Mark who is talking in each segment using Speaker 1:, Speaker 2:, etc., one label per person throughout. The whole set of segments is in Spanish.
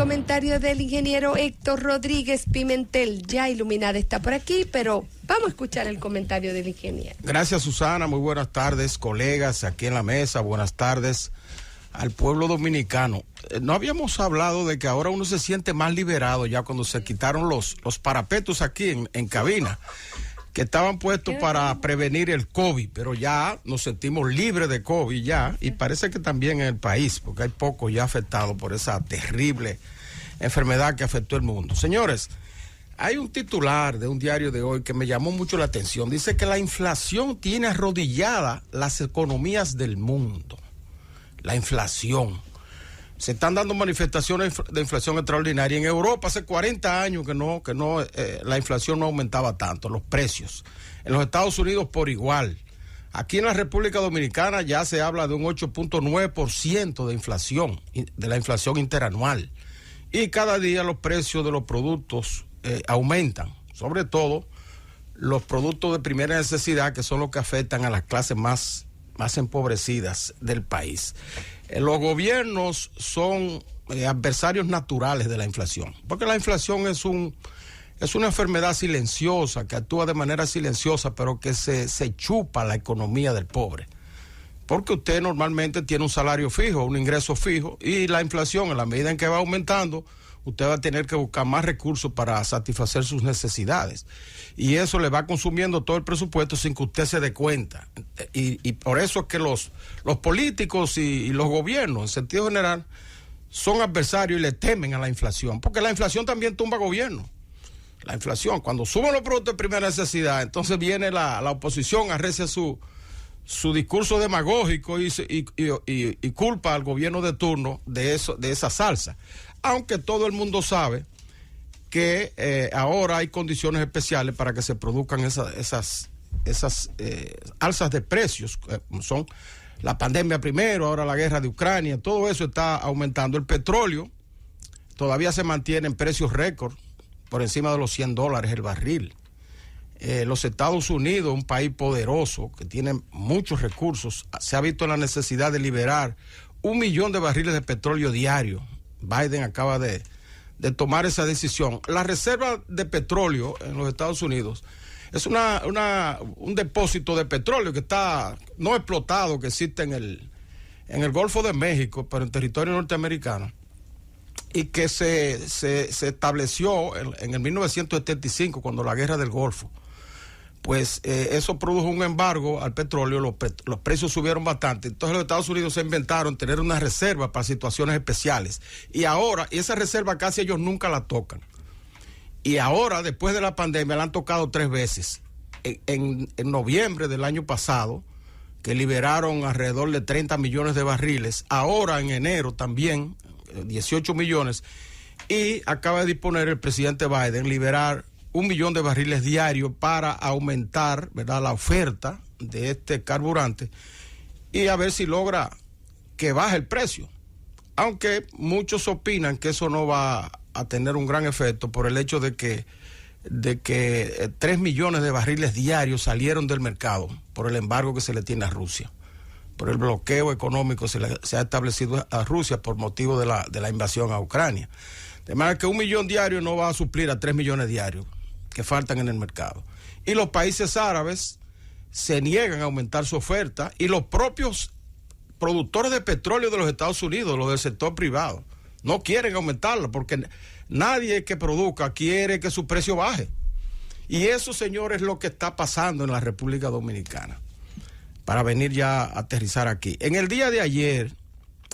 Speaker 1: comentario del ingeniero Héctor Rodríguez Pimentel. Ya Iluminada está por aquí, pero vamos a escuchar el comentario del ingeniero.
Speaker 2: Gracias, Susana. Muy buenas tardes, colegas aquí en la mesa. Buenas tardes al pueblo dominicano. No habíamos hablado de que ahora uno se siente más liberado ya cuando se quitaron los parapetos aquí en cabina, que estaban puestos para prevenir el COVID, pero ya nos sentimos libres de COVID ya, y parece que también en el país, porque hay pocos ya afectados por esa terrible enfermedad que afectó el mundo. Señores, hay un titular de un diario de hoy que me llamó mucho la atención. Dice que la inflación tiene arrodilladas las economías del mundo. La inflación. Se están dando manifestaciones de inflación extraordinaria. En Europa hace 40 años la inflación no aumentaba tanto, los precios. En los Estados Unidos por igual. Aquí en la República Dominicana ya se habla de un 8.9% de inflación, de la inflación interanual. Y cada día los precios de los productos aumentan, sobre todo los productos de primera necesidad, que son los que afectan a las clases más empobrecidas del país. Los gobiernos son adversarios naturales de la inflación, porque la inflación es una enfermedad silenciosa, que actúa de manera silenciosa, pero que se chupa la economía del pobre. Porque usted normalmente tiene un salario fijo, un ingreso fijo, y la inflación, en la medida en que va aumentando, usted va a tener que buscar más recursos para satisfacer sus necesidades. Y eso le va consumiendo todo el presupuesto sin que usted se dé cuenta. Y por eso es que los políticos y los gobiernos, en sentido general, son adversarios y le temen a la inflación. Porque la inflación también tumba gobierno. La inflación, cuando suben los productos de primera necesidad, entonces viene la oposición, arrecia su discurso demagógico y culpa al gobierno de turno de esa salsa. Aunque todo el mundo sabe que ahora hay condiciones especiales para que se produzcan esas alzas de precios, son la pandemia primero, ahora la guerra de Ucrania, todo eso está aumentando. El petróleo todavía se mantiene en precios récord, por encima de los $100 el barril. Los Estados Unidos, un país poderoso que tiene muchos recursos, se ha visto la necesidad de liberar 1 millón de barriles de petróleo diario. Biden acaba de tomar esa decisión. La reserva de petróleo en los Estados Unidos es un depósito de petróleo que está no explotado, que existe en el Golfo de México, pero en territorio norteamericano, y que se estableció en el 1975, cuando la guerra del Golfo. Pues eso produjo un embargo al petróleo, los precios subieron bastante. Entonces los Estados Unidos se inventaron tener una reserva para situaciones especiales. Y ahora, esa reserva casi ellos nunca la tocan. Y ahora, después de la pandemia, la han tocado 3 veces. En noviembre del año pasado, que liberaron alrededor de 30 millones de barriles. Ahora, en enero también, 18 millones. Y acaba de disponer el presidente Biden liberar 1 millón de barriles diarios para aumentar, ¿verdad?, la oferta de este carburante y a ver si logra que baje el precio. Aunque muchos opinan que eso no va a tener un gran efecto por el hecho de que 3 millones de barriles diarios salieron del mercado por el embargo que se le tiene a Rusia, por el bloqueo económico se ha establecido a Rusia por motivo de la invasión a Ucrania. De manera que 1 millón diario no va a suplir a 3 millones diarios que faltan en el mercado. Y los países árabes se niegan a aumentar su oferta, y los propios productores de petróleo de los Estados Unidos, los del sector privado, no quieren aumentarlo, porque nadie que produzca quiere que su precio baje. Y eso, señores, es lo que está pasando en la República Dominicana. Para venir ya a aterrizar aquí. En el día de ayer,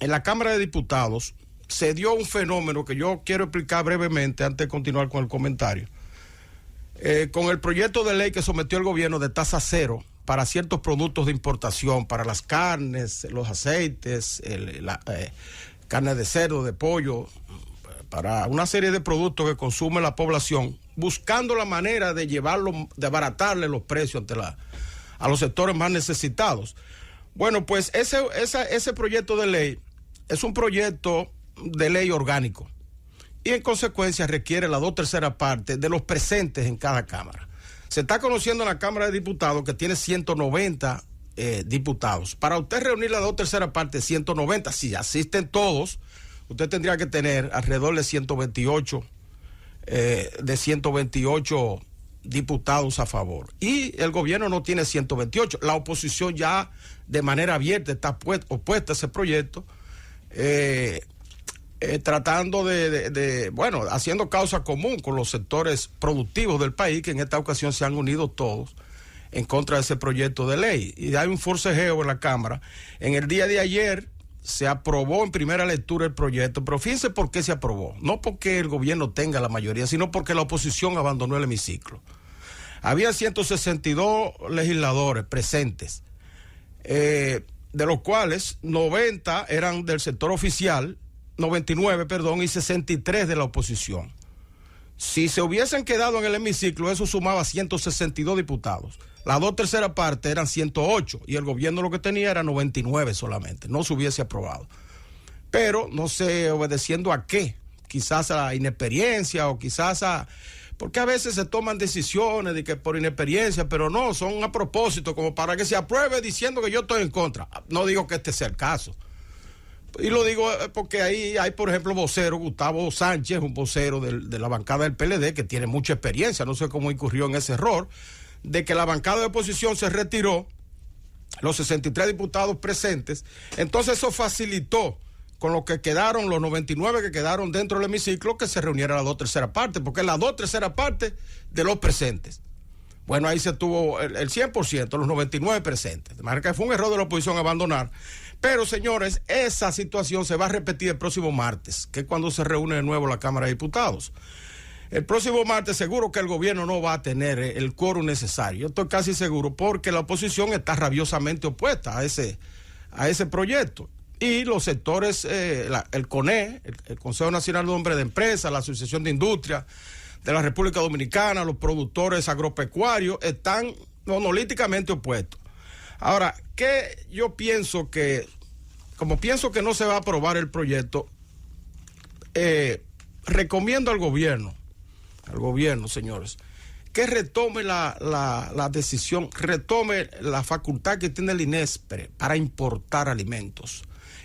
Speaker 2: en la Cámara de Diputados, se dio un fenómeno que yo quiero explicar brevemente antes de continuar con el comentario. Con el proyecto de ley que sometió el gobierno de tasa cero para ciertos productos de importación, para las carnes, los aceites, carne de cerdo, de pollo, para una serie de productos que consume la población, buscando la manera de de abaratarle los precios a los sectores más necesitados. Bueno, pues ese proyecto de ley es un proyecto de ley orgánico, y en consecuencia requiere la 2/3 partes de los presentes en cada Cámara. Se está conociendo en la Cámara de Diputados que tiene 190 diputados. Para usted reunir la 2/3 partes, 190, si asisten todos, usted tendría que tener alrededor de 128 diputados a favor. Y el gobierno no tiene 128. La oposición ya de manera abierta está opuesta a ese proyecto, tratando bueno, haciendo causa común con los sectores productivos del país, que en esta ocasión se han unido todos en contra de ese proyecto de ley. Y hay un forcejeo en la Cámara. En el día de ayer se aprobó en primera lectura el proyecto, pero fíjense por qué se aprobó. No porque el gobierno tenga la mayoría, sino porque la oposición abandonó el hemiciclo. Había 162 legisladores presentes, de los cuales 99 eran del sector oficial, y 63 de la oposición. Si se hubiesen quedado en el hemiciclo, eso sumaba 162 diputados. Las 2/3 partes eran 108 y el gobierno lo que tenía era 99 solamente. No se hubiese aprobado. Pero no sé obedeciendo a qué. Quizás a la inexperiencia o quizás a... Porque a veces se toman decisiones de que por inexperiencia, pero no, son a propósito, como para que se apruebe diciendo que yo estoy en contra. No digo que este sea el caso. Y lo digo porque ahí hay, por ejemplo, vocero, Gustavo Sánchez, un vocero de la bancada del PLD, que tiene mucha experiencia, no sé cómo incurrió en ese error, de que la bancada de oposición se retiró, los 63 diputados presentes, entonces eso facilitó con lo que quedaron, los 99 que quedaron dentro del hemiciclo, que se reuniera la 2/3 partes, porque es la 2/3 partes de los presentes. Bueno, ahí se tuvo el 100%, los 99 presentes. De manera que fue un error de la oposición abandonar. Pero, señores, esa situación se va a repetir el próximo martes, que es cuando se reúne de nuevo la Cámara de Diputados. El próximo martes seguro que el gobierno no va a tener el quórum necesario. Yo estoy casi seguro porque la oposición está rabiosamente opuesta a ese proyecto. Y los sectores, el CONE, el Consejo Nacional de Hombres de Empresa, la Asociación de Industria de la República Dominicana, los productores agropecuarios, están monolíticamente opuestos. Ahora, ¿qué yo pienso que, como pienso que no se va a aprobar el proyecto, recomiendo al gobierno, señores, que retome la decisión, retome la facultad que tiene el INESPRE para importar alimentos.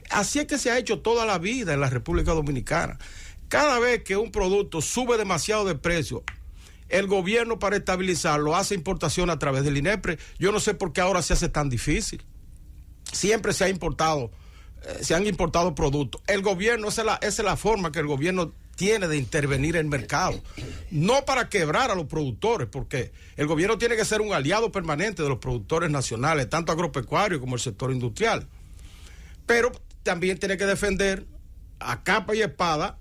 Speaker 2: Así es que se ha hecho toda la vida en la República Dominicana. Cada vez que un producto sube demasiado de precio, el gobierno, para estabilizarlo, hace importación a través del INESPRE. Yo no sé por qué ahora se hace tan difícil. Siempre se han importado productos. El gobierno, esa es la forma que el gobierno tiene de intervenir en el mercado. No para quebrar a los productores, porque el gobierno tiene que ser un aliado permanente de los productores nacionales, tanto agropecuarios como el sector industrial. Pero también tiene que defender a capa y espada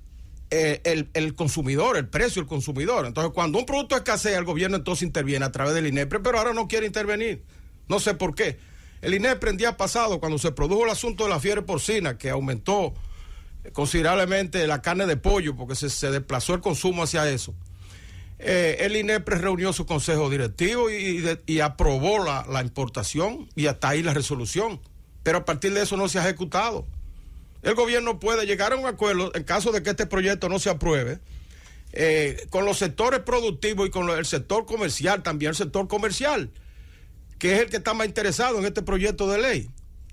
Speaker 2: el consumidor, el precio del consumidor. Entonces, cuando un producto escasea, el gobierno entonces interviene a través del INESPRE, pero ahora no quiere intervenir. No sé por qué. El INESPRE, el día pasado, cuando se produjo el asunto de la fiebre porcina, que aumentó considerablemente la carne de pollo, porque se desplazó el consumo hacia eso, el INESPRE reunió su consejo directivo y aprobó la importación, y hasta ahí la resolución. Pero a partir de eso no se ha ejecutado. El gobierno puede llegar a un acuerdo en caso de que este proyecto no se apruebe, con los sectores productivos y con el sector comercial, también el sector comercial, que es el que está más interesado en este proyecto de ley,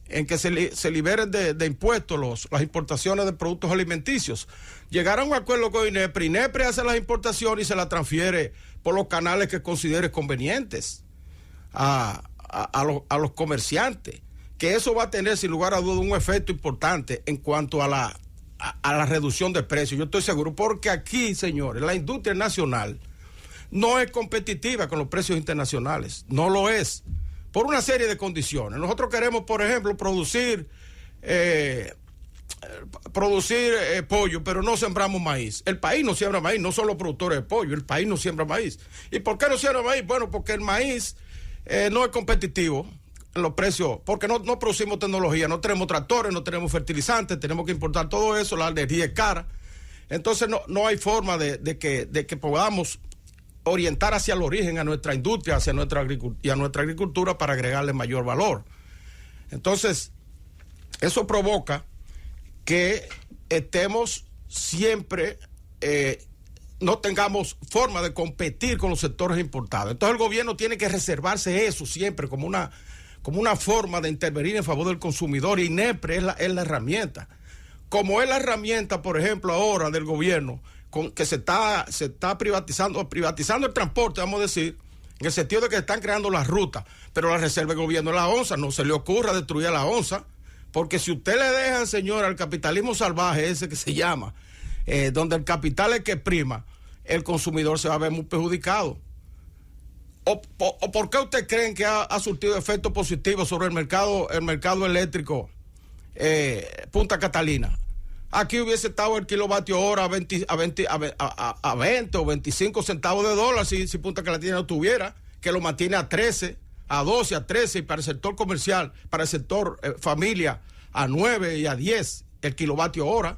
Speaker 2: en que se liberen de impuestos las importaciones de productos alimenticios. Llegar a un acuerdo con INESPRE. INESPRE hace las importaciones y se las transfiere por los canales que considere convenientes a los comerciantes. Que eso va a tener, sin lugar a dudas, un efecto importante en cuanto a la reducción de precios. Yo estoy seguro, porque aquí, señores, la industria nacional no es competitiva con los precios internacionales. No lo es, por una serie de condiciones. Nosotros queremos, por ejemplo, producir pollo, pero no sembramos maíz. El país no siembra maíz, no son los productores de pollo, el país no siembra maíz. ¿Y por qué no siembra maíz? Bueno, porque el maíz no es competitivo en los precios, porque no producimos tecnología, no tenemos tractores, no tenemos fertilizantes, tenemos que importar todo eso, la energía es cara. Entonces no hay forma de que podamos orientar hacia el origen a nuestra industria, hacia nuestra agricultura para agregarle mayor valor. Entonces, eso provoca que estemos siempre, no tengamos forma de competir con los sectores importados. Entonces el gobierno tiene que reservarse eso siempre como una forma de intervenir en favor del consumidor, y INESPRE es la herramienta. como es la herramienta, por ejemplo, ahora del gobierno, que se está privatizando el transporte, vamos a decir, en el sentido de que están creando las rutas, pero la reserva del gobierno es la onza, no se le ocurra destruir a la onza, porque si usted le deja, señor, al capitalismo salvaje, ese que se llama, donde el capital es que prima, el consumidor se va a ver muy perjudicado. ¿O por qué usted creen que ha surtido efectos positivos sobre el mercado eléctrico Punta Catalina? Aquí hubiese estado el kilovatio hora a 20 o 25 centavos de dólar si Punta Catalina no tuviera, que lo mantiene a 13, a 12, a 13, y para el sector comercial, para el sector familia, a 9 y a 10 el kilovatio hora.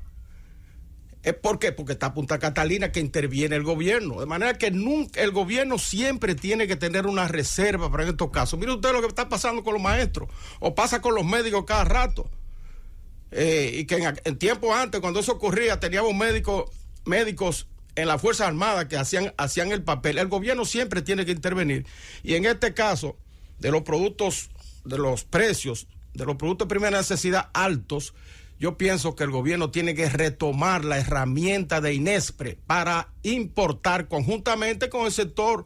Speaker 2: ¿Por qué? Porque está Punta Catalina, que interviene el gobierno. De manera que nunca, el gobierno siempre tiene que tener una reserva para estos casos. Mire usted lo que está pasando con los maestros, o pasa con los médicos cada rato. Y que en tiempo antes, cuando eso ocurría, teníamos médicos en las Fuerzas Armadas que hacían el papel. El gobierno siempre tiene que intervenir. Y en este caso, de los productos, de los precios, de los productos de primera necesidad altos, yo pienso que el gobierno tiene que retomar la herramienta de INESPRE para importar conjuntamente con el sector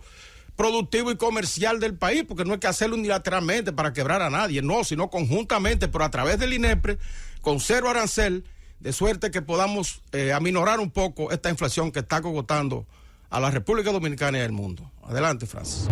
Speaker 2: productivo y comercial del país, porque no hay que hacerlo unilateralmente para quebrar a nadie, no, sino conjuntamente, pero a través del INESPRE, con cero arancel, de suerte que podamos aminorar un poco esta inflación que está cogotando a la República Dominicana y al mundo. Adelante, Francis.